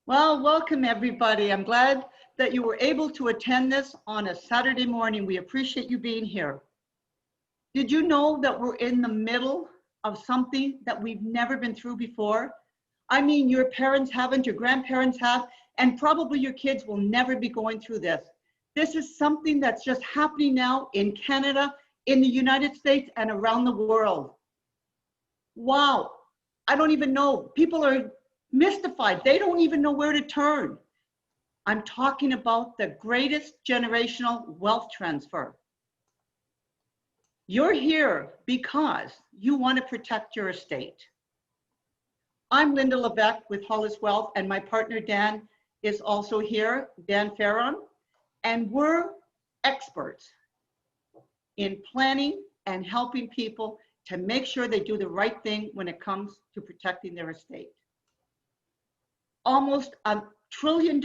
Well, welcome everybody. I'm glad that you were able to attend this on a Saturday morning. We appreciate you being here. Did you know that we're in the middle of something that we've never been through before? I mean, your parents haven't, your grandparents have, and probably your kids will never be going through this. This is something that's just happening now in Canada, in the United States, and around the world. Wow, I don't even know. People are mystified. They don't even know where to turn. I'm talking about the greatest generational wealth transfer. You're here because you want to protect your estate. I'm Linda Levesque with Levesque Wealth, and my partner Dan is also here, Dan Farron, and we're experts in planning and helping people to make sure they do the right thing when it comes to protecting their estate. Almost $1 trillion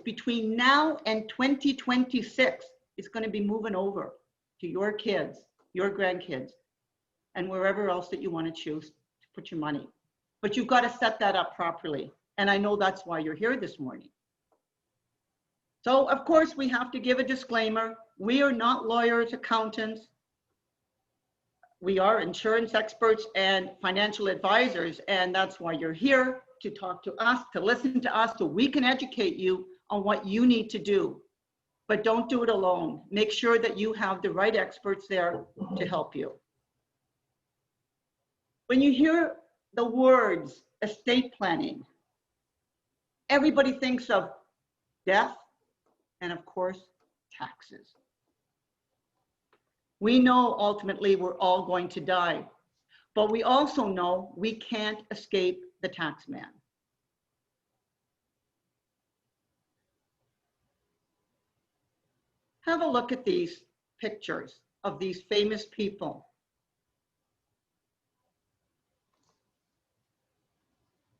between now and 2026 is going to be moving over to your kids, your grandkids, and wherever else that you want to choose to put your money. But you've got to set that up properly. And I know that's why you're here this morning. So of course we have to give a disclaimer. We are not lawyers, accountants. We are insurance experts and financial advisors, and that's why you're here, to talk to us, to listen to us, so we can educate you on what you need to do. But don't do it alone. Make sure that you have the right experts there to help you. When you hear the words estate planning, everybody thinks of death and, of course, taxes. We know ultimately we're all going to die, but we also know we can't escape the tax man. Have a look at these pictures of these famous people.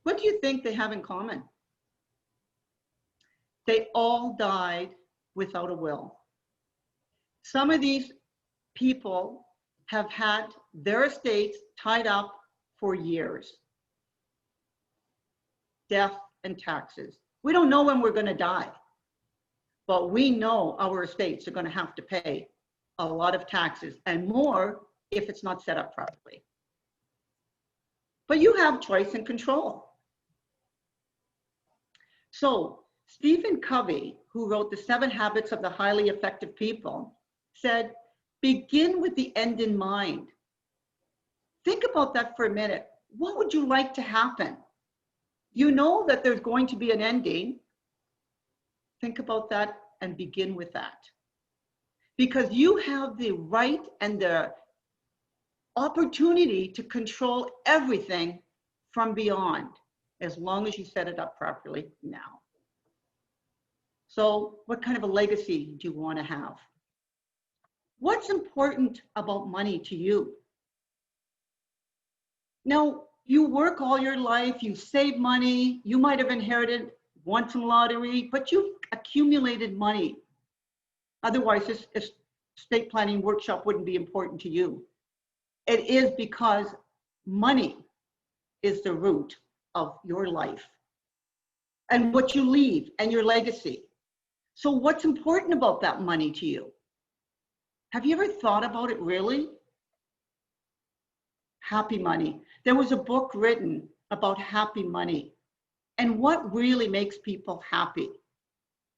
What do you think they have in common? They all died without a will. Some of these people have had their estates tied up for years. Death and taxes. We don't know when we're going to die, but we know our estates are going to have to pay a lot of taxes and more if it's not set up properly. But you have choice and control. So Stephen Covey, who wrote The 7 Habits of the Highly Effective People, said, begin with the end in mind. Think about that for a minute. What would you like to happen? You know that there's going to be an ending. Think about that and begin with that. Because you have the right and the opportunity to control everything from beyond, as long as you set it up properly now. So what kind of a legacy do you want to have? What's important about money to you? Now, you work all your life, you save money, you might have inherited, won some lottery, but you've accumulated money. Otherwise, this estate planning workshop wouldn't be important to you. It is because money is the root of your life and what you leave and your legacy. So what's important about that money to you? Have you ever thought about it really? Happy money. There was a book written about happy money and what really makes people happy.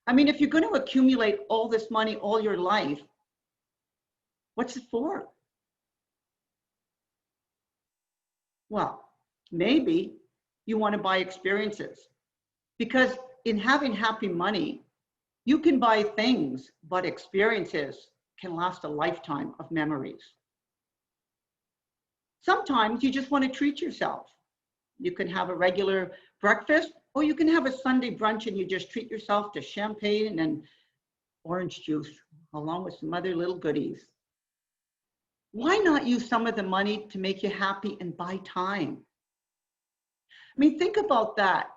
I mean, if you're going to accumulate all this money all your life, what's it for? Well, maybe you want to buy experiences, because in having happy money, you can buy things, but experiences can last a lifetime of memories. Sometimes you just want to treat yourself. You can have a regular breakfast, or you can have a Sunday brunch and you just treat yourself to champagne and orange juice, along with some other little goodies. Why not use some of the money to make you happy and buy time? I mean, think about that.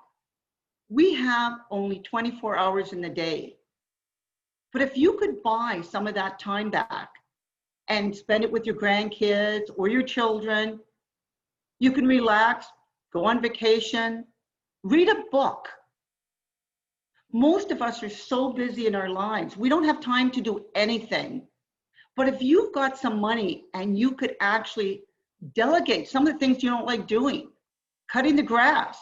We have only 24 hours in the day. But if you could buy some of that time back and spend it with your grandkids or your children, you can relax, go on vacation, read a book, Most of us are so busy in our lives. We don't have time to do anything. But if you've got some money and you could actually delegate some of the things you don't like doing, cutting the grass.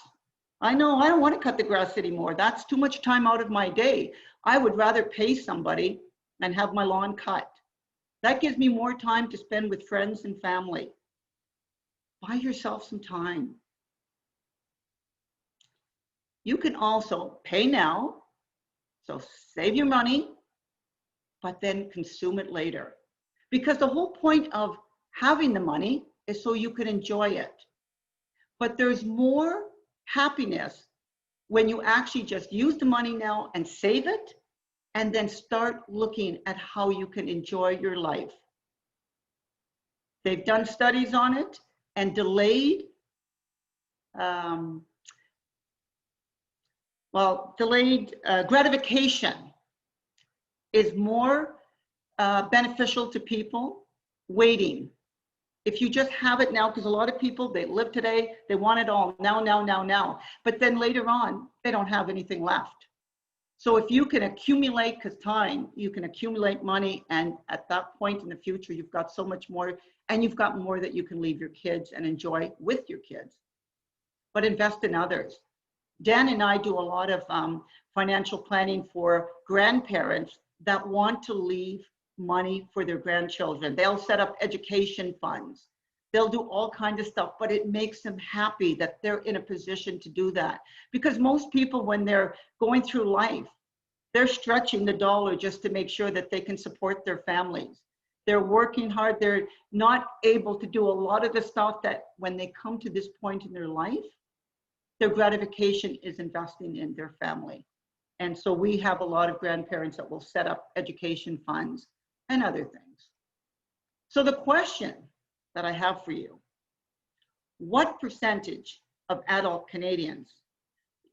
I know I don't want to cut the grass anymore. That's too much time out of my day. I would rather pay somebody and have my lawn cut. That gives me more time to spend with friends and family. Buy yourself some time. You can also pay now, so save your money, but then consume it later. Because the whole point of having the money is so you can enjoy it. But there's more happiness when you actually just use the money now and save it, and then start looking at how you can enjoy your life. They've done studies on it, and delayed gratification is more beneficial to people waiting. If you just have it now, because a lot of people, they live today, they want it all now. But then later on, they don't have anything left. So if you can accumulate, because time, you can accumulate money, and at that point in the future, you've got so much more, and you've got more that you can leave your kids and enjoy with your kids. But invest in others. Dan and I do a lot of financial planning for grandparents that want to leave money for their grandchildren. They'll set up education funds. They'll do all kinds of stuff, but it makes them happy that they're in a position to do that. Because most people, when they're going through life, they're stretching the dollar just to make sure that they can support their families. They're working hard. They're not able to do a lot of the stuff that when they come to this point in their life, their gratification is investing in their family. And so we have a lot of grandparents that will set up education funds and other things. So the question that I have for you, what percentage of adult Canadians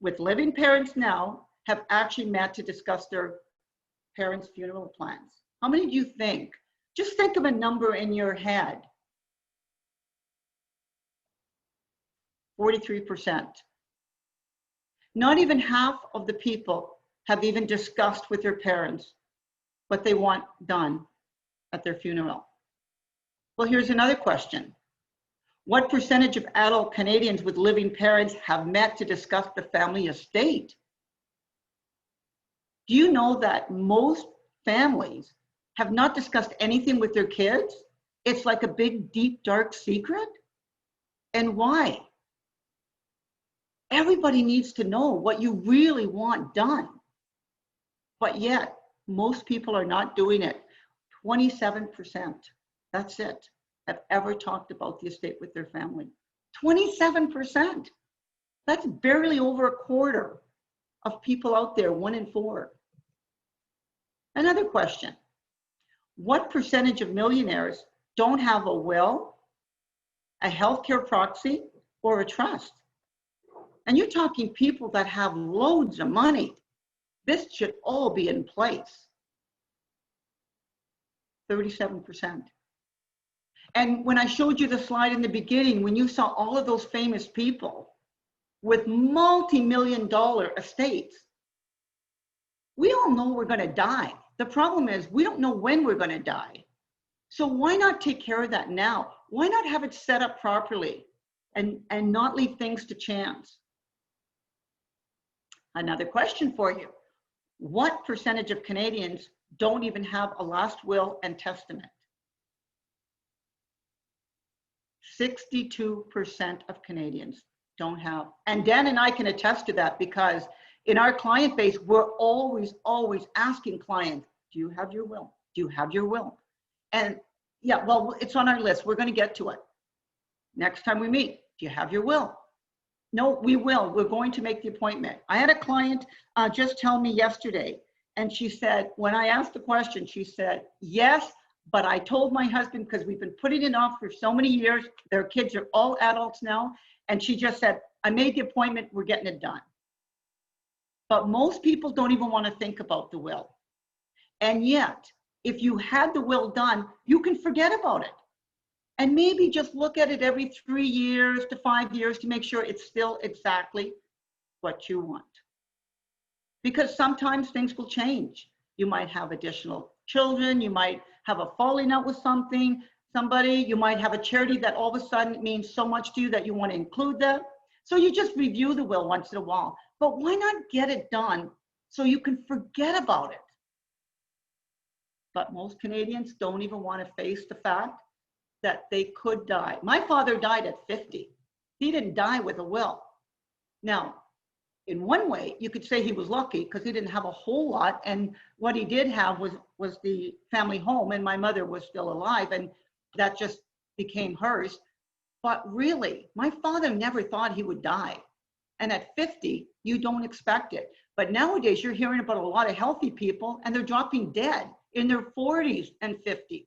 with living parents now have actually met to discuss their parents' funeral plans? How many do you think? Just think of a number in your head. 43%. Not even half of the people have even discussed with their parents what they want done at their funeral. Well, here's another question. What percentage of adult Canadians with living parents have met to discuss the family estate? Do you know that most families have not discussed anything with their kids? It's like a big, deep, dark secret. And why? Everybody needs to know what you really want done. But yet, most people are not doing it. 27%, that's it, have ever talked about the estate with their family. 27%. That's barely over a quarter of people out there, 1 in 4. Another question. What percentage of millionaires don't have a will, a healthcare proxy, or a trust? And you're talking people that have loads of money. This should all be in place. 37%. And when I showed you the slide in the beginning, when you saw all of those famous people with multi-million-dollar estates, we all know we're going to die. The problem is we don't know when we're going to die. So why not take care of that now? Why not have it set up properly and not leave things to chance? Another question for you. What percentage of Canadians don't even have a last will and testament? 62% of Canadians don't have. And Dan and I can attest to that, because in our client base, we're always asking clients, do you have your will? Do you have your will? And yeah, well, it's on our list. We're going to get to it. Next time we meet, do you have your will? No, we will. We're going to make the appointment. I had a client just tell me yesterday, and she said, when I asked the question, she said, yes, but I told my husband, because we've been putting it off for so many years, their kids are all adults now, and she just said, I made the appointment, we're getting it done. But most people don't even want to think about the will. And yet, if you had the will done, you can forget about it. And maybe just look at it every 3 years to 5 years to make sure it's still exactly what you want. because sometimes things will change. You might have additional children, you might have a falling out with somebody, you might have a charity that all of a sudden means so much to you that you want to include that. So you just review the will once in a while. But why not get it done so you can forget about it? But most Canadians don't even want to face the fact that they could die. My father died at 50. He didn't die with a will. Now, in one way, you could say he was lucky because he didn't have a whole lot. And what he did have was the family home, and my mother was still alive, and that just became hers. But really, my father never thought he would die. And at 50, you don't expect it. But nowadays, you're hearing about a lot of healthy people, and they're dropping dead in their 40s and 50s.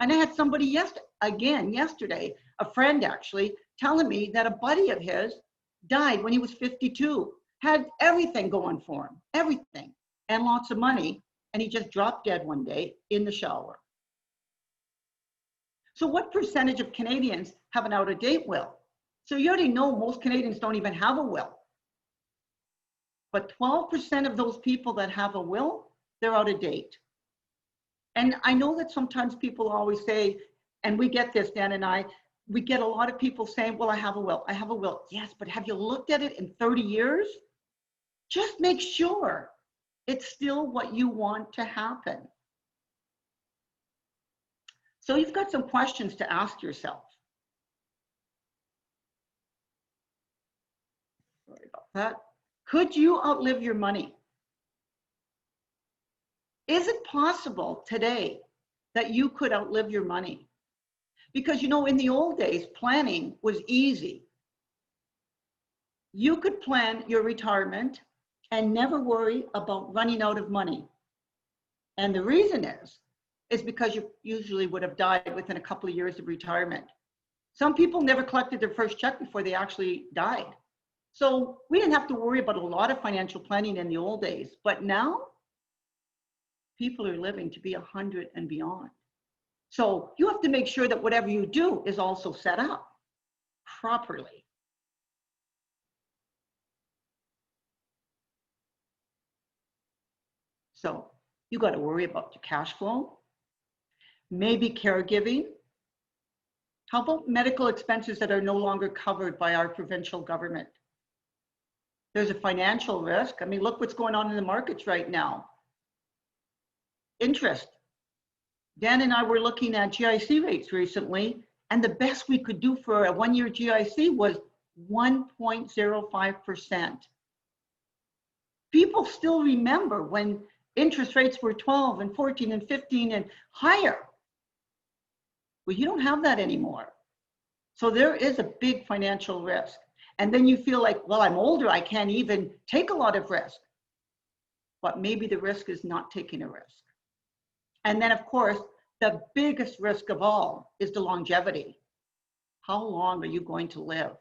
And I had somebody yesterday, a friend actually, telling me that a buddy of his died when he was 52, had everything going for him, everything, and lots of money, and he just dropped dead one day in the shower. So what percentage of Canadians have an out-of-date will? So you already know most Canadians don't even have a will. But 12% of those people that have a will, they're out of date. And I know that sometimes people always say, and we get this, Dan and I, we get a lot of people saying, well, I have a will, I have a will. Yes, but have you looked at it in 30 years? Just make sure it's still what you want to happen. So you've got some questions to ask yourself. Sorry about that. Could you outlive your money? Is it possible today that you could outlive your money? Because, you know, in the old days, planning was easy. You could plan your retirement and never worry about running out of money. And the reason is because you usually would have died within a couple of years of retirement. Some people never collected their first check before they actually died. So we didn't have to worry about a lot of financial planning in the old days. But now, people are living to be 100 and beyond. So you have to make sure that whatever you do is also set up properly. So you got to worry about your cash flow, maybe caregiving. How about medical expenses that are no longer covered by our provincial government? There's a financial risk. I mean, look what's going on in the markets right now. Interest. Dan and I were looking at GIC rates recently, and the best we could do for a one-year GIC was 1.05%. People still remember when interest rates were 12 and 14 and 15 and higher. Well, you don't have that anymore. So there is a big financial risk. And then you feel like, well, I'm older, I can't even take a lot of risk. But maybe the risk is not taking a risk. And then, of course, the biggest risk of all is the longevity. How long are you going to live?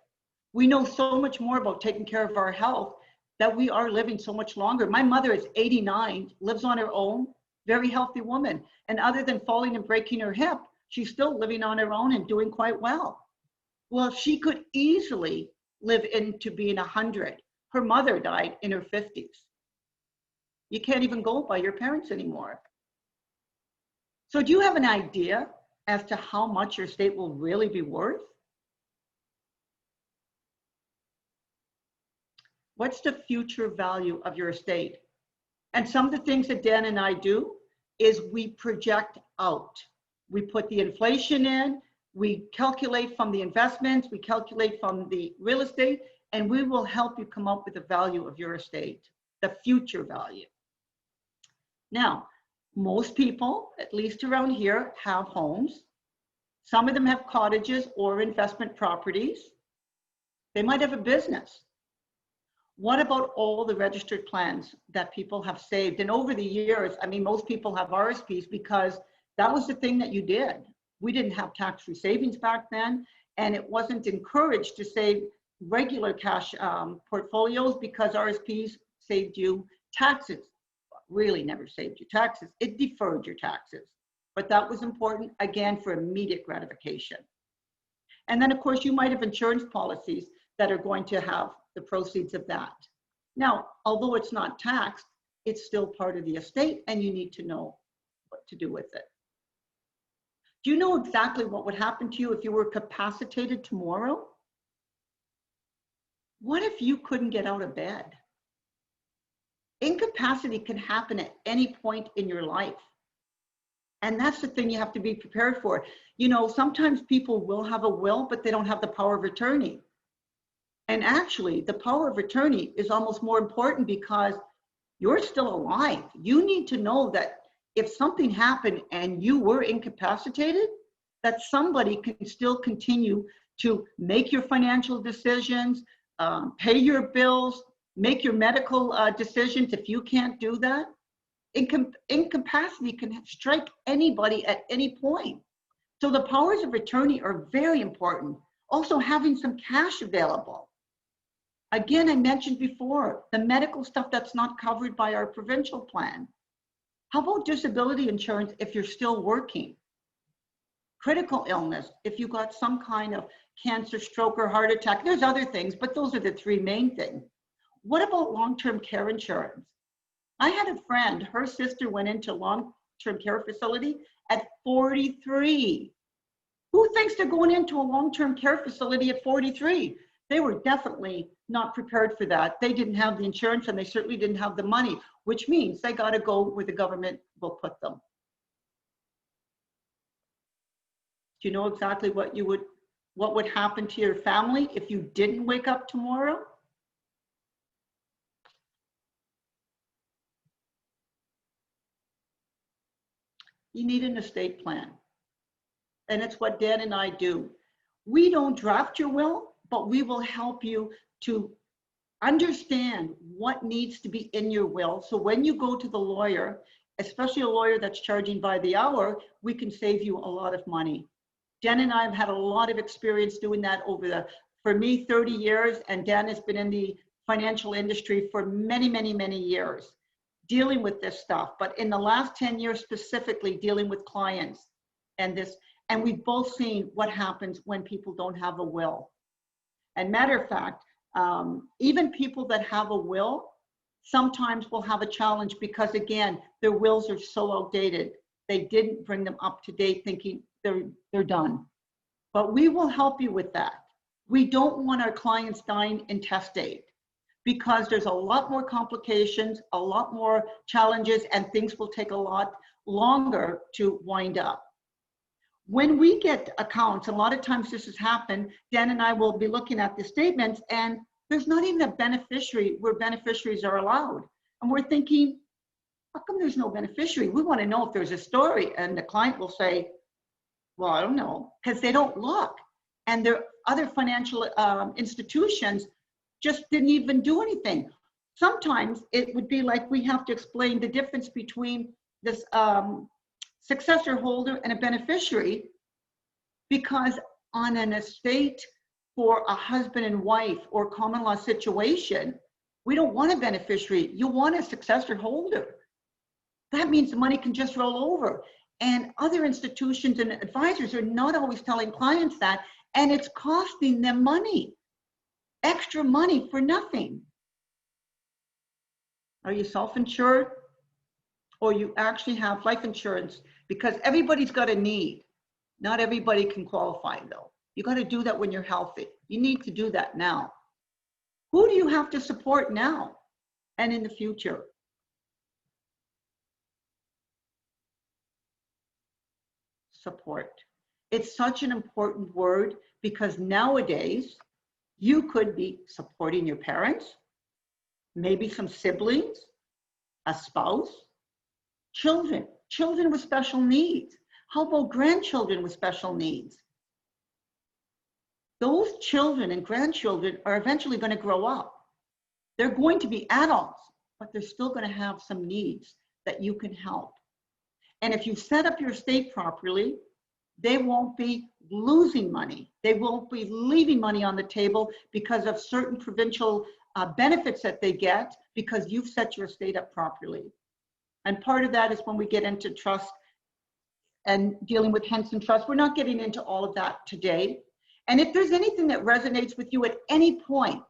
We know so much more about taking care of our health that we are living so much longer. My mother is 89, lives on her own, very healthy woman. And other than falling and breaking her hip, she's still living on her own and doing quite well. Well, she could easily live into being 100. Her mother died in her 50s. You can't even go by your parents anymore. So do you have an idea as to how much your estate will really be worth? What's the future value of your estate? And some of the things that Dan and I do is we project out. We put the inflation in, we calculate from the investments, we calculate from the real estate, and we will help you come up with the value of your estate, the future value. Now, most people, at least around here, have homes. Some of them have cottages or investment properties. They might have a business. What about all the registered plans that people have saved? And over the years, I mean, most people have RSPs because that was the thing that you did. We didn't have tax-free savings back then, and it wasn't encouraged to save regular cash portfolios because RSPs saved you taxes. Really never saved you taxes. It deferred your taxes. But that was important, again, for immediate gratification. And then, of course, you might have insurance policies that are going to have the proceeds of that. Now, although it's not taxed, it's still part of the estate and you need to know what to do with it. Do you know exactly what would happen to you if you were capacitated tomorrow? What if you couldn't get out of bed? Incapacity can happen at any point in your life. And that's the thing you have to be prepared for. You know, sometimes people will have a will, but they don't have the power of attorney. And actually, the power of attorney is almost more important because you're still alive. You need to know that if something happened and you were incapacitated, that somebody can still continue to make your financial decisions, pay your bills, make your medical decisions if you can't do that. Incapacity can strike anybody at any point. So the powers of attorney are very important. Also having some cash available. Again, I mentioned before, the medical stuff that's not covered by our provincial plan. How about disability insurance if you're still working? Critical illness, if you got some kind of cancer, stroke, or heart attack. There's other things, but those are the three main things. What about long-term care insurance? I had a friend, her sister went into long-term care facility at 43. Who thinks they're going into a long-term care facility at 43? They were definitely not prepared for that. They didn't have the insurance and they certainly didn't have the money, which means they got to go where the government will put them. Do you know exactly what would happen to your family if you didn't wake up tomorrow? You need an estate plan. And it's what Dan and I do. We don't draft your will, but we will help you to understand what needs to be in your will. So when you go to the lawyer, especially a lawyer that's charging by the hour, we can save you a lot of money. Dan and I have had a lot of experience doing that for me, 30 years, and Dan has been in the financial industry for many, many, many years, dealing with this stuff. But in the last 10 years specifically, dealing with clients and this, and we've both seen what happens when people don't have a will. And matter of fact, even people that have a will sometimes will have a challenge because, again, their wills are so outdated. They didn't bring them up to date thinking they're done. But we will help you with that. We don't want our clients dying intestate because there's a lot more complications, a lot more challenges, and things will take a lot longer to wind up. When we get accounts, a lot of times this has happened, Dan and I will be looking at the statements and there's not even a beneficiary where beneficiaries are allowed. And we're thinking, how come there's no beneficiary? We want to know if there's a story. And the client will say, well, I don't know, because they don't look. And their other financial institutions just didn't even do anything. Sometimes it would be like we have to explain the difference between this successor holder and a beneficiary, because on an estate for a husband and wife or common law situation, we don't want a beneficiary. You want a successor holder. That means the money can just roll over. And other institutions and advisors are not always telling clients that, and it's costing them money, extra money for nothing. Are you self-insured? Or you actually have life insurance? Because everybody's got a need. Not everybody can qualify though. You got to do that when you're healthy. You need to do that now. Who do you have to support now and in the future? Support. It's such an important word because nowadays you could be supporting your parents, maybe some siblings, a spouse, children with special needs. How about grandchildren with special needs? Those children and grandchildren are eventually going to grow up. They're going to be adults, but they're still going to have some needs that you can help. And if you set up your estate properly, they won't be losing money. They won't be leaving money on the table because of certain provincial benefits that they get because you've set your estate up properly. And part of that is when we get into trust and dealing with Henson Trust. We're not getting into all of that today. And if there's anything that resonates with you at any point,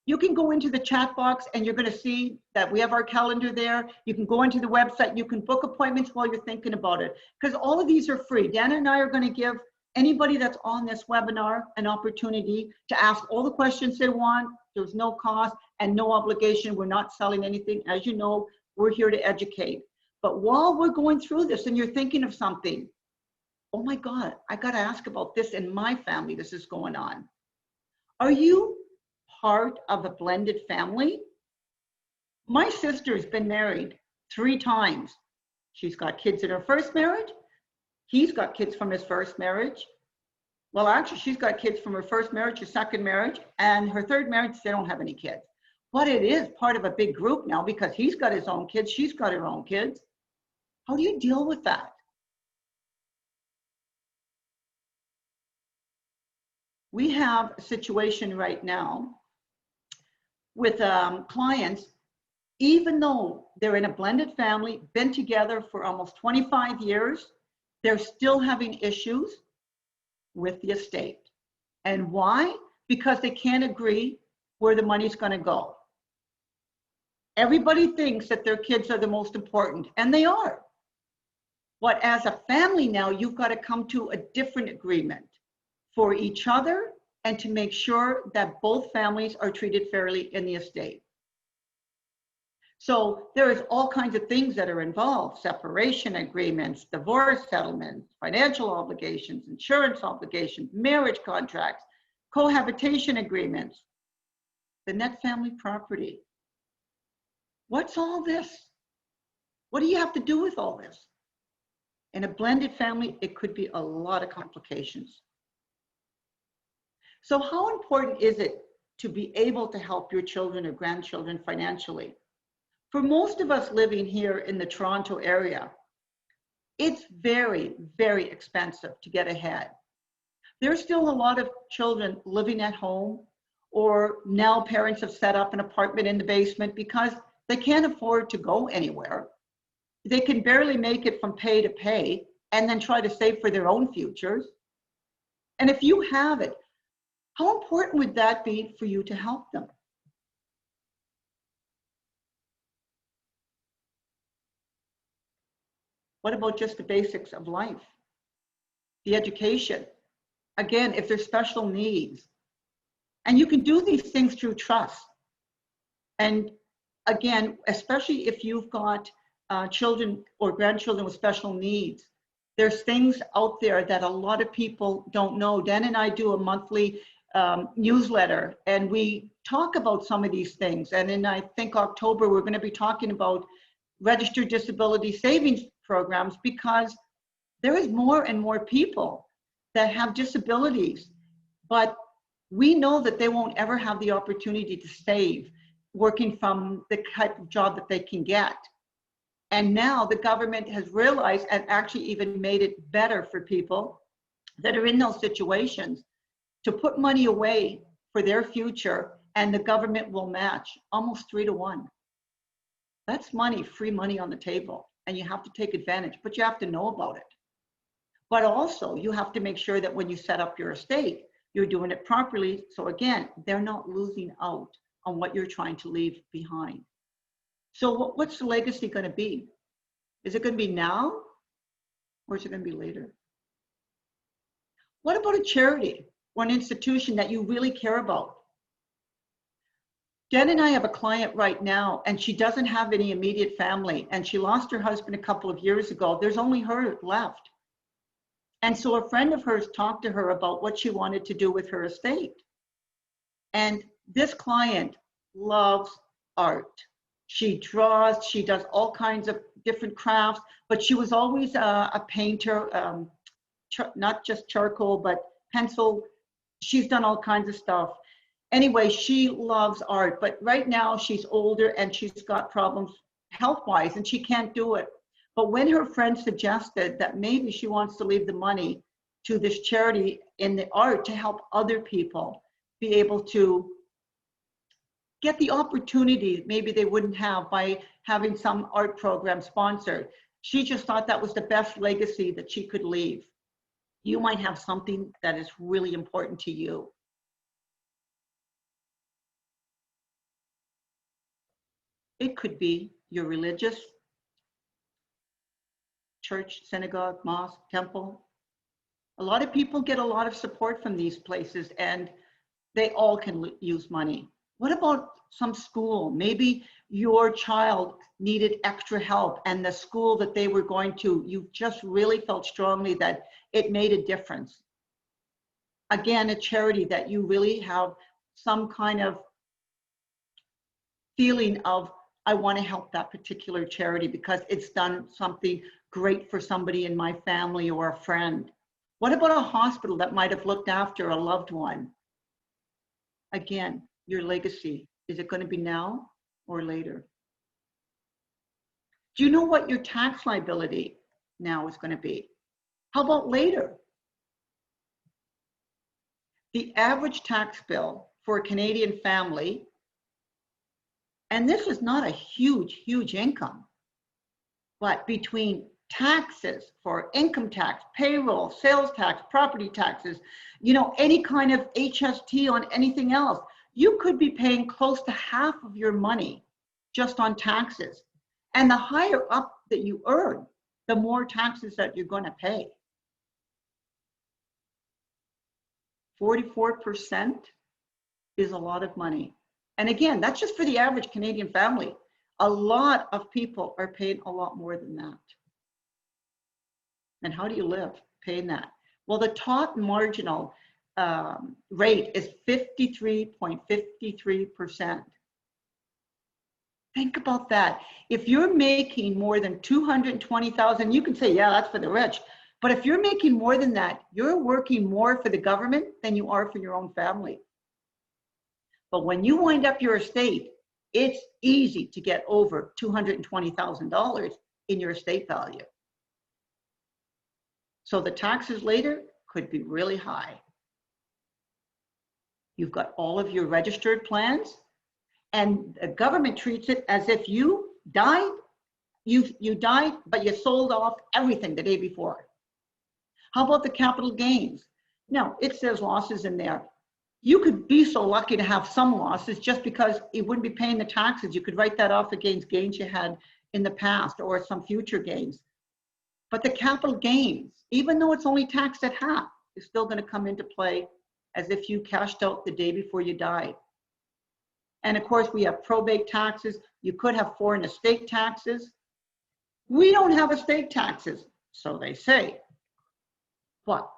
You can go into the chat box and you're going to see that we have our calendar there. You can go into the website. You can book appointments while you're thinking about it, because all of these are free. Dan and I are going to give anybody that's on this webinar an opportunity to ask all the questions they want. There's no cost and no obligation. We're not selling anything. As you know, we're here to educate. But while we're going through this and you're thinking of something, oh my God, I got to ask about this in my family. This is going on. Are you part of a blended family? My sister's been married 3 times. She's got kids in her first marriage. He's got kids from his first marriage. Well, actually, she's got kids from her first marriage, her second marriage, and her third marriage, they don't have any kids. But it is part of a big group now because he's got his own kids, she's got her own kids. How do you deal with that? We have a situation right now with clients, even though they're in a blended family, been together for almost 25 years, they're still having issues with the estate. And why? Because they can't agree where the money's going to go. Everybody thinks that their kids are the most important, and they are. But as a family now, you've got to come to a different agreement for each other and to make sure that both families are treated fairly in the estate. So there is all kinds of things that are involved: separation agreements, divorce settlements, financial obligations, insurance obligations, marriage contracts, cohabitation agreements, the net family property. What's all this? What do you have to do with all this? In a blended family, it could be a lot of complications. So how important is it to be able to help your children or grandchildren financially? For most of us living here in the Toronto area, it's very, very expensive to get ahead. There's still a lot of children living at home, or now parents have set up an apartment in the basement because they can't afford to go anywhere. They can barely make it from pay to pay and then try to save for their own futures. And if you have it, how important would that be for you to help them? What about just the basics of life? The education. Again, if there's special needs. And you can do these things through trust. And again, especially if you've got children or grandchildren with special needs, there's things out there that a lot of people don't know. Dan and I do a monthly newsletter, and we talk about some of these things. And in, I think, October, we're going to be talking about registered disability savings programs, because there is more and more people that have disabilities, but we know that they won't ever have the opportunity to save working from the type of job that they can get. And now the government has realized and actually even made it better for people that are in those situations to put money away for their future, and the government will match almost 3 to 1. That's money, free money on the table, and you have to take advantage, but you have to know about it. But also you have to make sure that when you set up your estate, you're doing it properly. So again, they're not losing out on what you're trying to leave behind. So what's the legacy going to be? Is it going to be now, or is it going to be later? What about a charity or an institution that you really care about? Jen and I have a client right now, and she doesn't have any immediate family, and she lost her husband a couple of years ago. There's only her left. And so a friend of hers talked to her about what she wanted to do with her estate. And this client loves art. She draws, she does all kinds of different crafts, but she was always a painter, not just charcoal, but pencil. She's done all kinds of stuff. Anyway, she loves art, but right now she's older and she's got problems health-wise and she can't do it. But when her friend suggested that maybe she wants to leave the money to this charity in the art to help other people be able to get the opportunity maybe they wouldn't have by having some art program sponsored, she just thought that was the best legacy that she could leave. You might have something that is really important to you. It could be your religious church, synagogue, mosque, temple. A lot of people get a lot of support from these places, and they all can use money. What about some school? Maybe your child needed extra help, and the school that they were going to, you just really felt strongly that it made a difference. Again, a charity that you really have some kind of feeling of, I want to help that particular charity because it's done something great for somebody in my family or a friend. What about a hospital that might have looked after a loved one? Again, your legacy. Is it going to be now or later? Do you know what your tax liability now is going to be? How about later? The average tax bill for a Canadian family, and this is not a huge income, but between taxes for income tax, payroll, sales tax, property taxes, you know, any kind of HST on anything else, you could be paying close to half of your money just on taxes. And the higher up that you earn, the more taxes that you're going to pay. 44% is a lot of money. And again, that's just for the average Canadian family. A lot of people are paying a lot more than that. And how do you live paying that? Well, the top marginal rate is 53.53%. Think about that. If you're making more than $220,000, you can say, yeah, that's for the rich. But if you're making more than that, you're working more for the government than you are for your own family. But when you wind up your estate, it's easy to get over $220,000 in your estate value. So the taxes later could be really high. You've got all of your registered plans, and the government treats it as if you died, you died, but you sold off everything the day before. How about the capital gains? No, it says losses in there. You could be so lucky to have some losses just because you wouldn't be paying the taxes. You could write that off against gains you had in the past or some future gains. But the capital gains, even though it's only taxed at half, is still going to come into play as if you cashed out the day before you died. And of course, we have probate taxes. You could have foreign estate taxes. We don't have estate taxes, so they say. But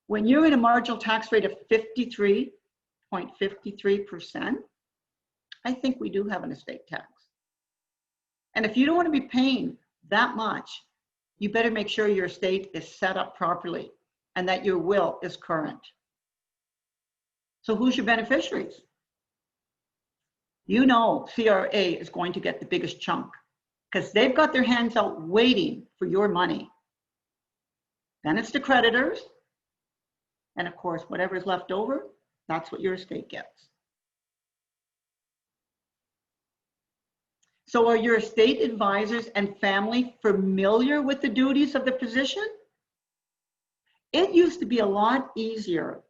when you're in a marginal tax rate of 53.53%, I think we do have an estate tax. And if you don't want to be paying that much, you better make sure your estate is set up properly and that your will is current. So who's your beneficiaries? You know CRA is going to get the biggest chunk because they've got their hands out waiting for your money. Then it's the creditors. And of course, whatever's left over, that's what your estate gets. So are your estate advisors and family familiar with the duties of the position? It used to be a lot easier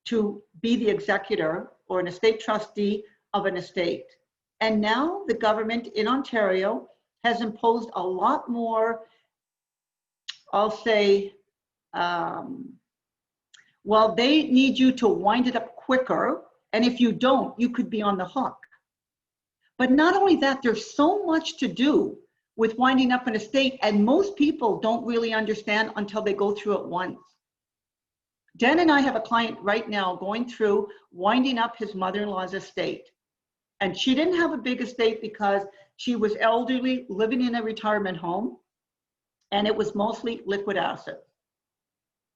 to be the executor or an estate trustee of an estate. And now the government in Ontario has imposed a lot more, I'll say, well, they need you to wind it up quicker. And if you don't, you could be on the hook. But not only that, there's so much to do with winding up an estate, and most people don't really understand until they go through it once. Dan and I have a client right now going through winding up his mother-in-law's estate. And she didn't have a big estate because she was elderly, living in a retirement home, and it was mostly liquid assets.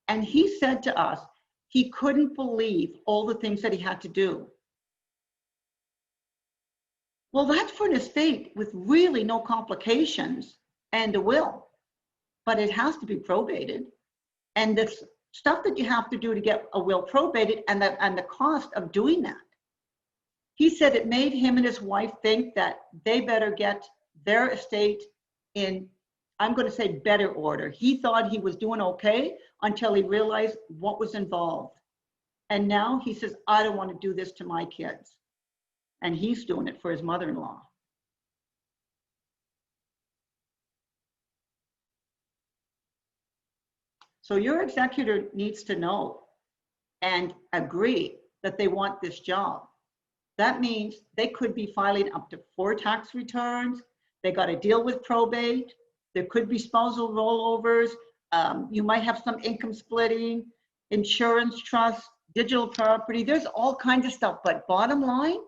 And he said to us, he couldn't believe all the things that he had to do. Well, that's for an estate with really no complications and a will, but it has to be probated. And the stuff that you have to do to get a will probated and the cost of doing that. He said it made him and his wife think that they better get their estate in, I'm going to say, better order. He thought he was doing okay until he realized what was involved. And now he says, I don't want to do this to my kids. And he's doing it for his mother-in-law. So your executor needs to know and agree that they want this job. That means they could be filing up to 4 tax returns. They got to deal with probate. There could be spousal rollovers. You might have some income splitting, insurance trust, digital property. There's all kinds of stuff. But bottom line,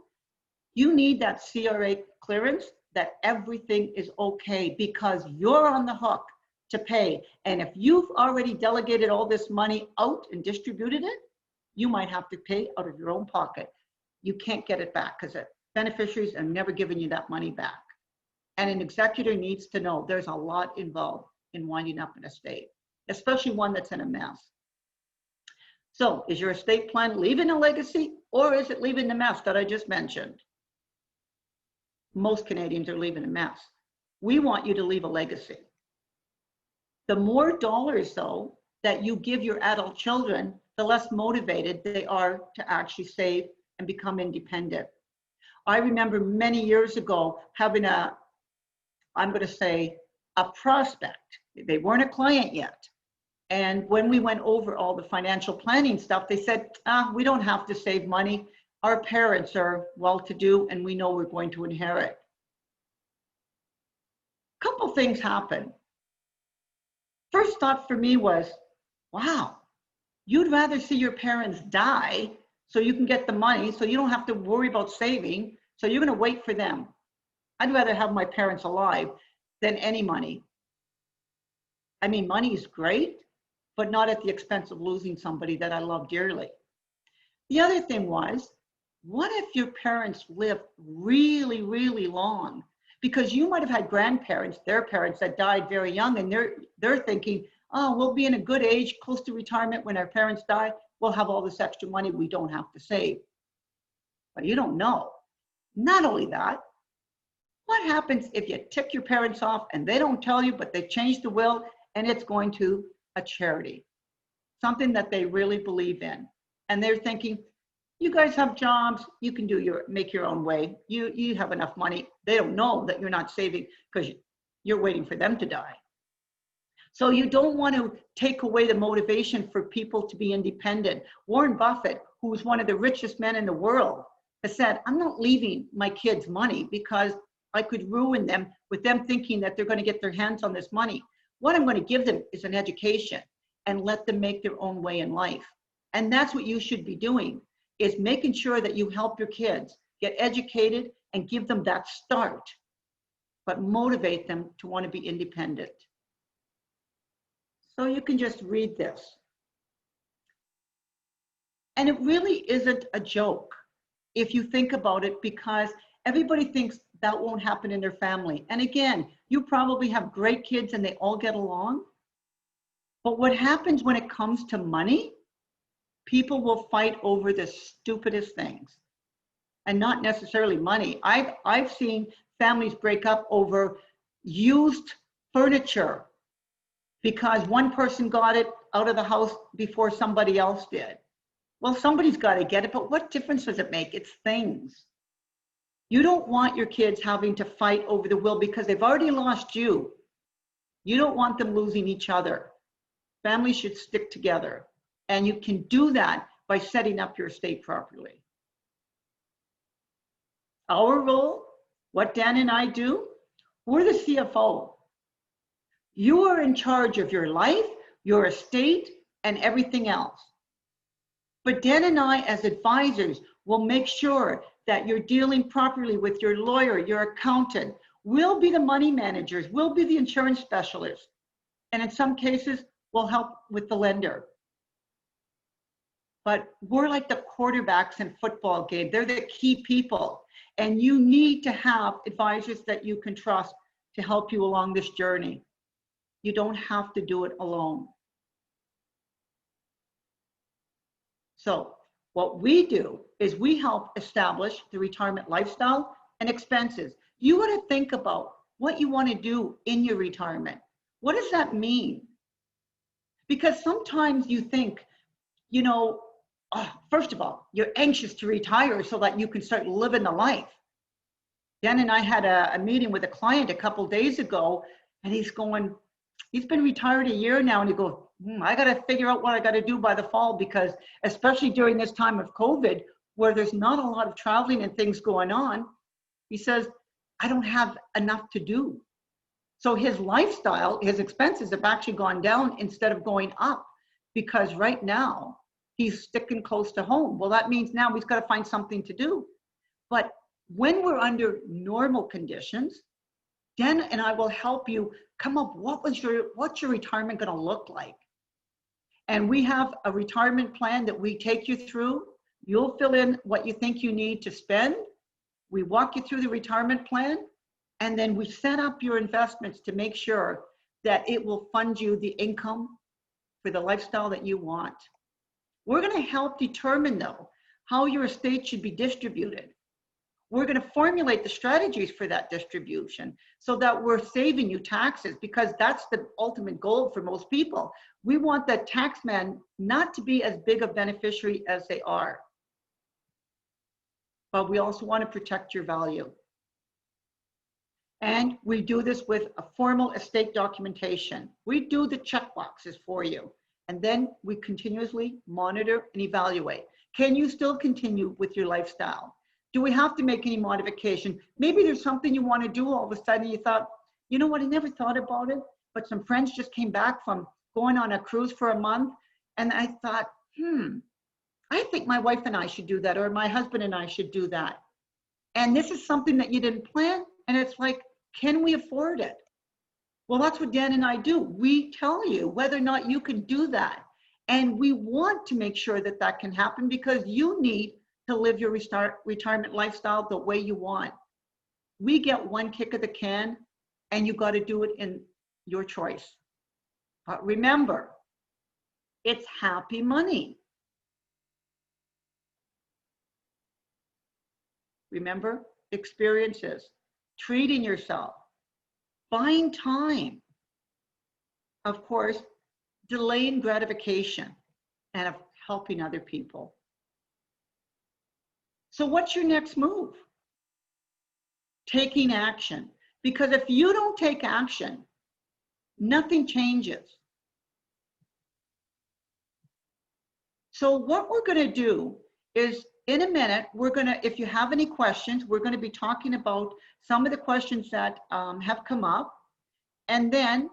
you need that CRA clearance that everything is okay, because you're on the hook to pay. And if you've already delegated all this money out and distributed it, you might have to pay out of your own pocket. You can't get it back because beneficiaries are never giving you that money back. And an executor needs to know there's a lot involved in winding up an estate, especially one that's in a mess. So is your estate plan leaving a legacy, or is it leaving the mess that I just mentioned? Most Canadians are leaving a mess. We want you to leave a legacy. The more dollars, though, that you give your adult children, the less motivated they are to actually save and become independent. I remember many years ago having a prospect. They weren't a client yet. And when we went over all the financial planning stuff, they said, we don't have to save money. Our parents are well-to-do and we know we're going to inherit. A couple things happened. First thought for me was, wow, you'd rather see your parents die so you can get the money, so you don't have to worry about saving, so you're going to wait for them. I'd rather have my parents alive than any money. I mean, money is great, but not at the expense of losing somebody that I love dearly. The other thing was, what if your parents live really, really long? Because you might have had grandparents, their parents that died very young, and they're thinking, oh, we'll be in a good age, close to retirement when our parents die. We'll have all this extra money we don't have to save. But you don't know. Not only that, what happens if you tick your parents off and they don't tell you, but they change the will and it's going to a charity, something that they really believe in. And they're thinking, you guys have jobs, you can make your own way. You have enough money. They don't know that you're not saving because you're waiting for them to die. So you don't want to take away the motivation for people to be independent. Warren Buffett, who was one of the richest men in the world, has said, I'm not leaving my kids money because I could ruin them with them thinking that they're going to get their hands on this money. What I'm going to give them is an education and let them make their own way in life. And that's what you should be doing, is making sure that you help your kids get educated and give them that start, but motivate them to want to be independent. So you can just read this. And it really isn't a joke if you think about it, because everybody thinks that won't happen in their family. And again, you probably have great kids and they all get along. But what happens when it comes to money, people will fight over the stupidest things, and not necessarily money. I've seen families break up over used furniture because one person got it out of the house before somebody else did. Well, somebody's got to get it, but what difference does it make? It's things. You don't want your kids having to fight over the will because they've already lost you. You don't want them losing each other. Families should stick together. And you can do that by setting up your estate properly. Our role, what Dan and I do, we're the CFO. You are in charge of your life, your estate, and everything else. But Dan and I, as advisors, will make sure that you're dealing properly with your lawyer, your accountant. We'll be the money managers. We'll be the insurance specialists. And in some cases, we'll help with the lender. But we're like the quarterbacks in football game. They're the key people. And you need to have advisors that you can trust to help you along this journey. You don't have to do it alone. So what we do is we help establish the retirement lifestyle and expenses. You want to think about what you want to do in your retirement. What does that mean? Because sometimes you think, you know, first of all, you're anxious to retire so that you can start living the life. Dan and I had a meeting with a client a couple days ago, and he's going, He's been retired a year now, and he goes, I got to figure out what I got to do by the fall, because especially during this time of COVID, where there's not a lot of traveling and things going on, he says, I don't have enough to do. So his lifestyle, his expenses have actually gone down instead of going up, because right now he's sticking close to home. Well, that means now he's got to find something to do. But when we're under normal conditions, Dan and I will help you come up, what's your retirement going to look like? And we have a retirement plan that we take you through. You'll fill in what you think you need to spend. We walk you through the retirement plan, and then we set up your investments to make sure that it will fund you the income for the lifestyle that you want. We're going to help determine, though, how your estate should be distributed. We're going to formulate the strategies for that distribution so that we're saving you taxes, because that's the ultimate goal for most people. We want that tax man not to be as big a beneficiary as they are. But we also want to protect your value. And we do this with a formal estate documentation. We do the checkboxes for you. And then we continuously monitor and evaluate. Can you still continue with your lifestyle? Do we have to make any modification? Maybe there's something you want to do all of a sudden. You thought, you know what, I never thought about it, but some friends just came back from going on a cruise for a month. And I thought, I think my wife and I should do that, or my husband and I should do that. And this is something that you didn't plan. And it's like, can we afford it? Well, that's what Dan and I do. We tell you whether or not you can do that. And we want to make sure that that can happen, because you need to live your retirement lifestyle the way you want. We get one kick of the can, and you got to do it in your choice. But remember, it's happy money. Remember, experiences, treating yourself, buying time, of course, delaying gratification, and of helping other people. So what's your next move? Taking action. Because if you don't take action, nothing changes. So what we're going to do is, in a minute, we're going to, if you have any questions, we're going to be talking about some of the questions that have come up. And then,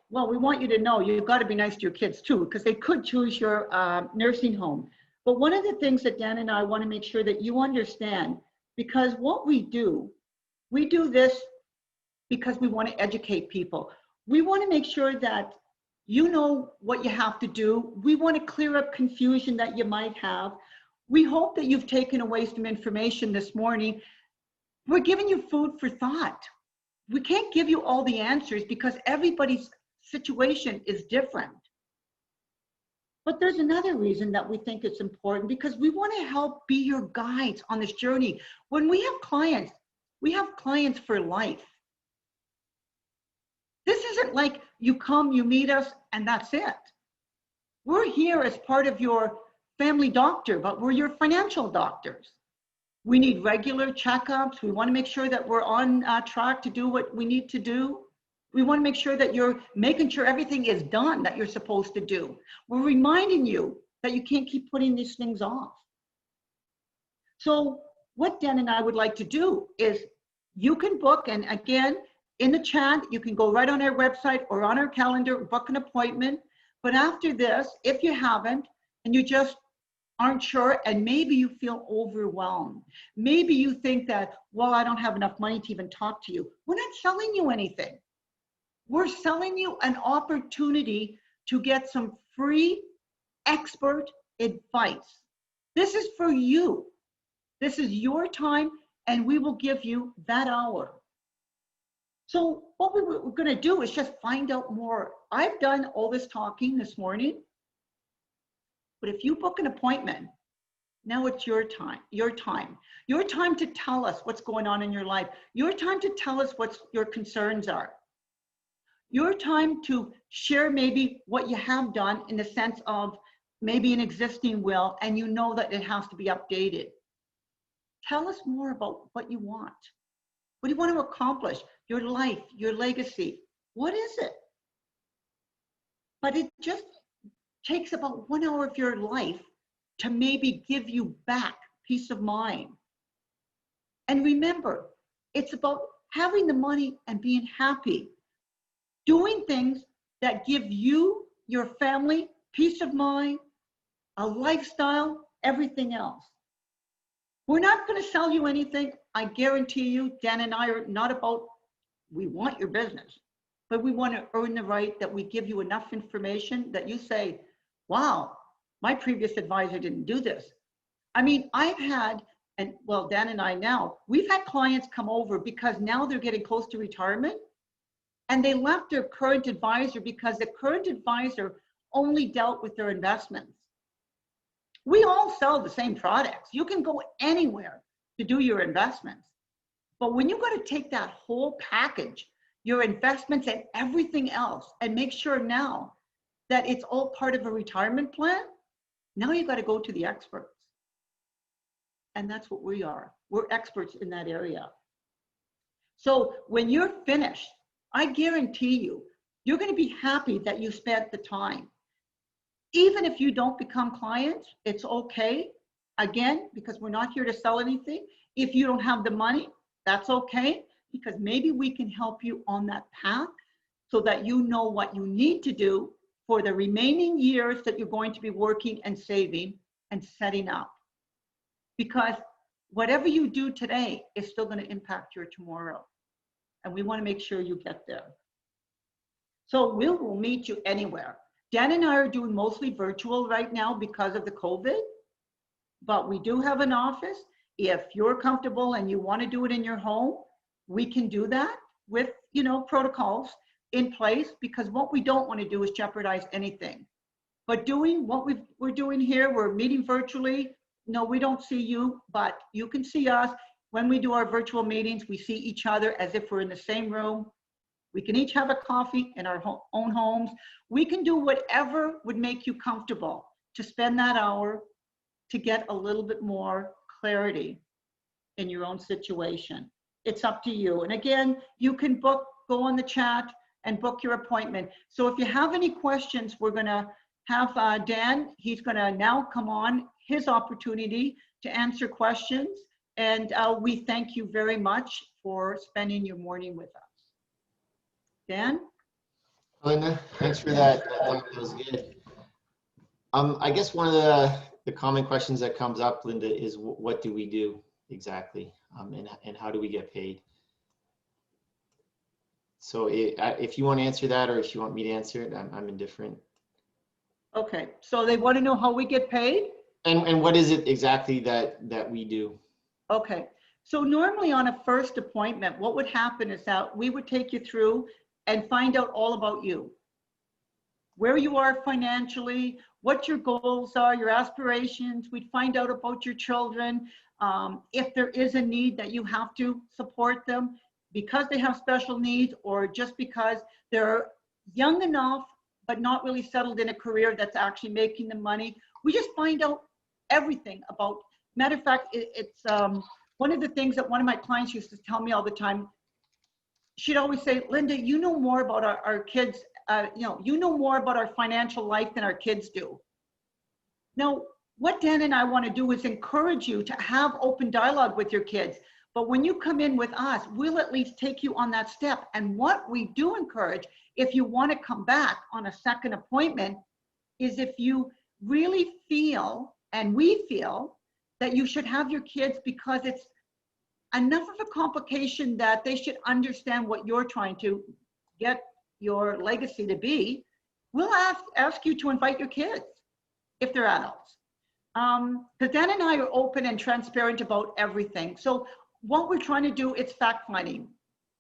well, we want you to know you've got to be nice to your kids too, because they could choose your nursing home. But one of the things that Dan and I want to make sure that you understand, because what we do this because we want to educate people. We want to make sure that you know what you have to do. We want to clear up confusion that you might have. We hope that you've taken away some information this morning. We're giving you food for thought. We can't give you all the answers because everybody's situation is different. But there's another reason that we think it's important, because we want to help be your guides on this journey. When we have clients for life. This isn't like you come, you meet us, and that's it. We're here as part of your family doctor, but we're your financial doctors. We need regular checkups. We want to make sure that we're on track to do what we need to do. We want to make sure that you're making sure everything is done that you're supposed to do. We're reminding you that you can't keep putting these things off. So what Dan and I would like to do is you can book, and again, in the chat, you can go right on our website or on our calendar, book an appointment. But after this, if you haven't, and you just aren't sure, and maybe you feel overwhelmed, maybe you think that, well, I don't have enough money to even talk to you. We're not selling you anything. We're selling you an opportunity to get some free expert advice. This is for you. This is your time, and we will give you that hour. So what we're going to do is just find out more. I've done all this talking this morning, but if you book an appointment, now it's your time, your time to tell us what's going on in your life, your time to tell us what your concerns are, your time to share maybe what you have done in the sense of maybe an existing will, and you know that it has to be updated. Tell us more about what you want. What do you want to accomplish? Your life, your legacy. What is it? but it just takes about 1 hour of your life to maybe give you back peace of mind. And remember, it's about having the money and being happy, doing things that give you, your family, peace of mind, a lifestyle, everything else. We're not going to sell you anything. I guarantee you, Dan and I are not about, we want your business, but we want to earn the right that we give you enough information that you say, wow, my previous advisor didn't do this. I mean, I've had, and well, Dan and I now, we've had clients come over because now they're getting close to retirement and they left their current advisor because the current advisor only dealt with their investments. We all sell the same products. You can go anywhere to do your investments. But when you got to take that whole package, your investments and everything else, and make sure now that it's all part of a retirement plan, now you got to go to the experts. And that's what we are. We're experts in that area. So when you're finished, I guarantee you, you're going to be happy that you spent the time. Even if you don't become clients, it's okay. Again, because we're not here to sell anything. If you don't have the money, that's okay, because maybe we can help you on that path so that you know what you need to do for the remaining years that you're going to be working and saving and setting up. Because whatever you do today is still going to impact your tomorrow. And we want to make sure you get there. So we will meet you anywhere. Dan and I are doing mostly virtual right now because of the COVID, but we do have an office. If you're comfortable and you want to do it in your home, we can do that with, protocols in place, because what we don't want to do is jeopardize anything. But doing what we're doing here, we're meeting virtually. No, we don't see you, but you can see us. When we do our virtual meetings, we see each other as if we're in the same room. We can each have a coffee in our own homes. We can do whatever would make you comfortable to spend that hour to get a little bit more clarity in your own situation. It's up to you. And again, you can go on the chat and book your appointment. So if you have any questions, we're going to have Dan. He's going to now come on, his opportunity to answer questions. And we thank you very much for spending your morning with us. Dan? Linda, thanks for that. That was good. I guess one of the common questions that comes up, Linda, is what do we do exactly, and how do we get paid? So if you want to answer that, or if you want me to answer it, I'm indifferent. Okay, so they want to know how we get paid? And what is it exactly that we do? Okay, so normally on a first appointment, what would happen is that we would take you through and find out all about you, where you are financially, what your goals are, your aspirations. We'd find out about your children, if there is a need that you have to support them because they have special needs, or just because they're young enough but not really settled in a career that's actually making them money. We just find out everything about. Matter of fact, it's one of the things that one of my clients used to tell me all the time. She'd always say, Linda, you know more about our kids, you know more about our financial life than our kids do. Now, what Dan and I want to do is encourage you to have open dialogue with your kids. But when you come in with us, we'll at least take you on that step. And what we do encourage, if you want to come back on a second appointment, is if you really feel, and we feel, that you should have your kids because it's enough of a complication that they should understand what you're trying to get your legacy to be, we'll ask you to invite your kids if they're adults. Because Dan and I are open and transparent about everything. So what we're trying to do is fact finding.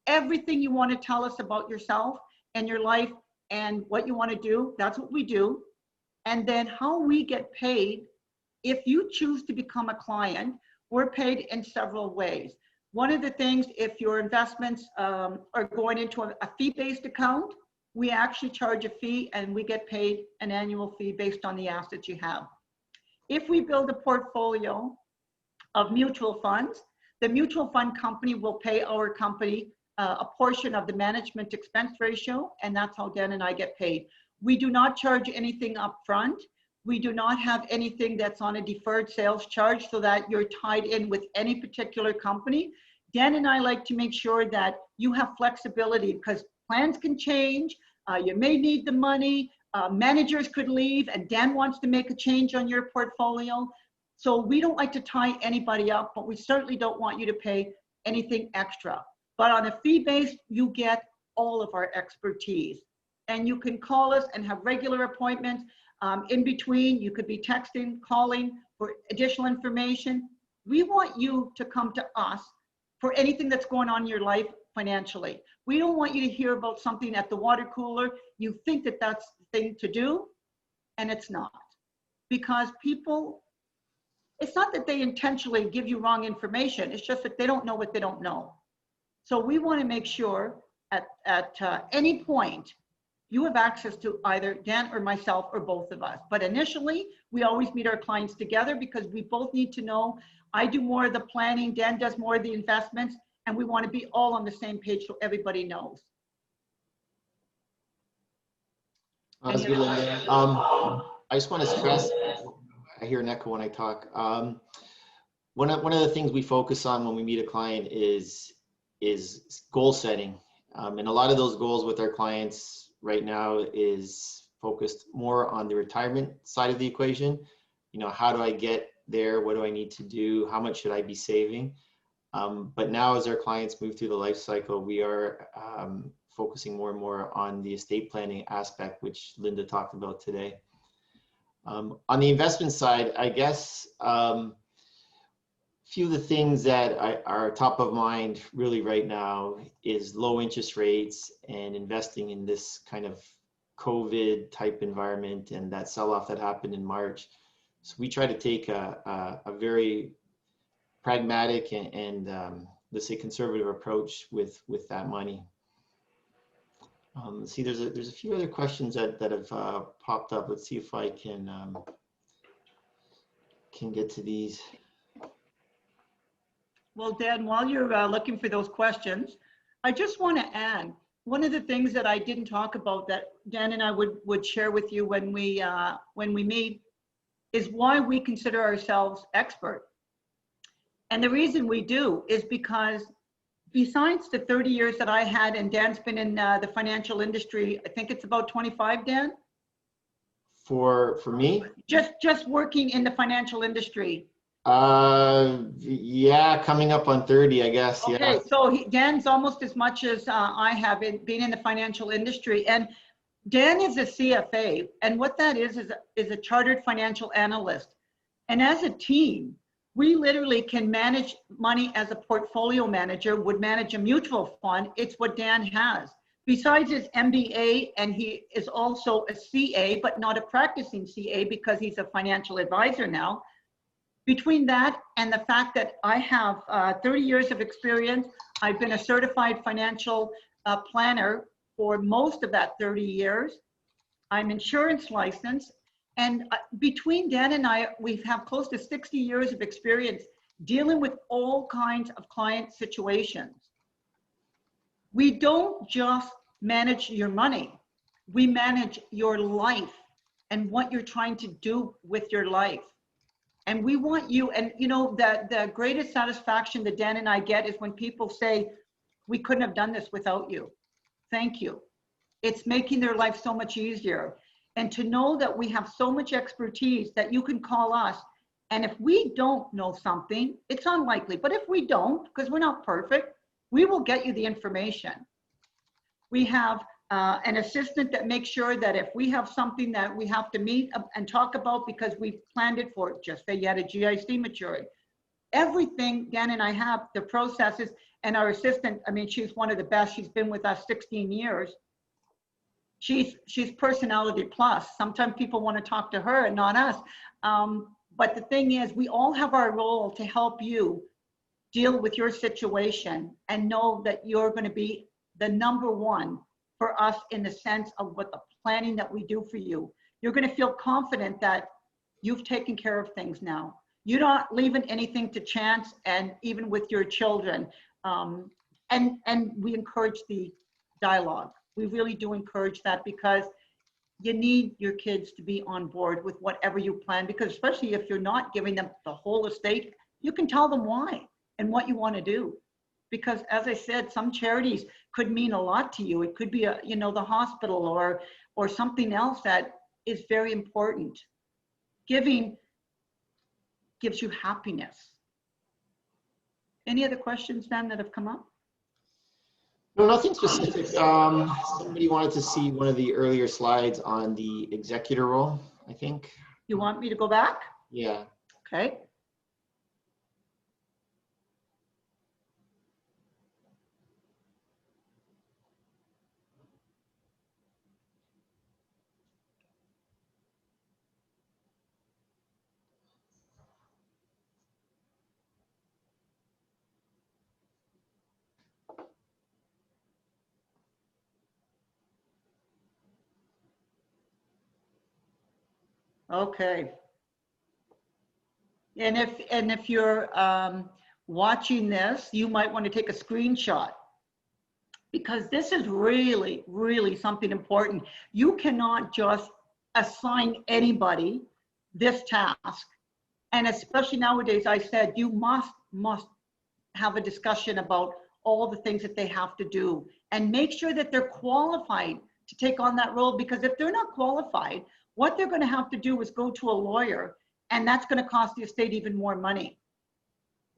Everything you want to tell us about yourself and your life and what you want to do, that's what we do. And then how we get paid, if you choose to become a client, we're paid in several ways. One of the things, if your investments are going into a fee-based account, we actually charge a fee and we get paid an annual fee based on the assets you have. If we build a portfolio of mutual funds, the mutual fund company will pay our company a portion of the management expense ratio, and that's how Dan and I get paid. We do not charge anything up front. We do not have anything that's on a deferred sales charge so that you're tied in with any particular company. Dan and I like to make sure that you have flexibility because plans can change. You may need the money. Managers could leave and Dan wants to make a change on your portfolio. So we don't like to tie anybody up, but we certainly don't want you to pay anything extra. But on a fee base, you get all of our expertise. And you can call us and have regular appointments. In between, you could be texting, calling for additional information. We want you to come to us for anything that's going on in your life financially. We don't want you to hear about something at the water cooler. You think that that's the thing to do, and it's not. Because people, it's not that they intentionally give you wrong information. It's just that they don't know what they don't know. So we want to make sure at any point, you have access to either Dan or myself or both of us. But initially, we always meet our clients together because we both need to know. I do more of the planning, Dan does more of the investments, and we want to be all on the same page so everybody knows. That's good, Linda. I just want to stress, I hear an echo when I talk. One of the things we focus on when we meet a client is goal setting. And a lot of those goals with our clients right now is focused more on the retirement side of the equation. You know, how do I get there? What do I need to do? How much should I be saving? But now as our clients move through the life cycle, we are focusing more and more on the estate planning aspect, which Linda talked about today. On the investment side, I guess few of the things that are top of mind really right now is low interest rates and investing in this kind of COVID type environment and that sell-off that happened in March. So we try to take a very pragmatic and let's say conservative approach with that money. Let's see, there's a few other questions that have popped up. Let's see if I can get to these. Well, Dan, while you're looking for those questions, I just want to add, one of the things that I didn't talk about that Dan and I would share with you when we meet is why we consider ourselves expert. And the reason we do is because besides the 30 years that I had, and Dan's been in the financial industry, I think it's about 25, Dan? For me? Just working in the financial industry. Yeah, coming up on 30, I guess. Okay, yeah. so Dan's almost as much as I have been in the financial industry. And Dan is a CFA. And what that is a chartered financial analyst. And as a team, we literally can manage money as a portfolio manager would manage a mutual fund. It's what Dan has. Besides his MBA, and he is also a CA, but not a practicing CA because he's a financial advisor now. Between that and the fact that I have 30 years of experience, I've been a certified financial planner for most of that 30 years. I'm insurance licensed. And between Dan and I, we have close to 60 years of experience dealing with all kinds of client situations. We don't just manage your money. We manage your life and what you're trying to do with your life. And we want you, and you know, the greatest satisfaction that Dan and I get is when people say, we couldn't have done this without you. Thank you. It's making their life so much easier. And to know that we have so much expertise that you can call us. And if we don't know something, it's unlikely. But if we don't, because we're not perfect, we will get you the information. We have an assistant that makes sure that if we have something that we have to meet and talk about because we've planned it for, just say you had a GIC maturity. Everything Dan and I have, the processes, and our assistant, I mean, she's one of the best. She's been with us 16 years. She's personality plus. Sometimes people want to talk to her and not us. But the thing is, we all have our role to help you deal with your situation and know that you're going to be the number one for us in the sense of what the planning that we do for you. You're going to feel confident that you've taken care of things now. You're not leaving anything to chance, and even with your children. And we encourage the dialogue. We really do encourage that because you need your kids to be on board with whatever you plan, because especially if you're not giving them the whole estate, you can tell them why and what you want to do. Because as I said, some charities could mean a lot to you. It could be the hospital or something else that is very important. Giving gives you happiness. Any other questions, Dan, that have come up? No, nothing specific. Somebody wanted to see one of the earlier slides on the executor role, I think. You want me to go back? Yeah. Okay. Okay. And if you're watching this, you might want to take a screenshot, because this is really, really something important. You cannot just assign anybody this task. And especially nowadays, I said, you must have a discussion about all the things that they have to do and make sure that they're qualified to take on that role. Because if they're not qualified, what they're going to have to do is go to a lawyer, and that's going to cost the estate even more money.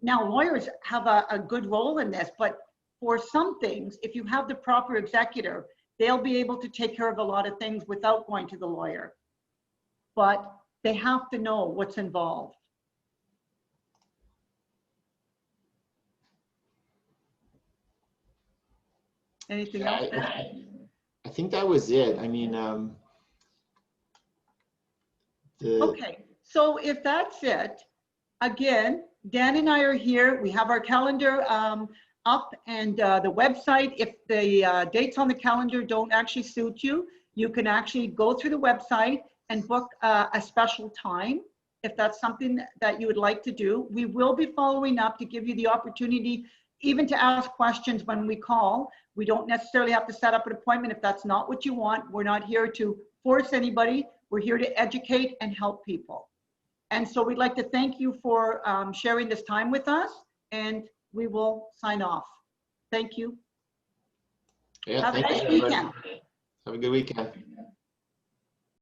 Now, lawyers have a good role in this, but for some things, if you have the proper executor, they'll be able to take care of a lot of things without going to the lawyer. But they have to know what's involved. Anything else? I think that was it. I mean, Okay, so if that's it, again, Dan and I are here. We have our calendar up, and the website. If the dates on the calendar don't actually suit you, you can actually go through the website and book a special time if that's something that you would like to do. We will be following up to give you the opportunity even to ask questions when we call. We don't necessarily have to set up an appointment if that's not what you want. We're not here to force anybody. We're here to educate and help people. And so we'd like to thank you for sharing this time with us, and we will sign off. Thank you. Yeah, Have a thank nice you, everybody. weekend. Have a good weekend.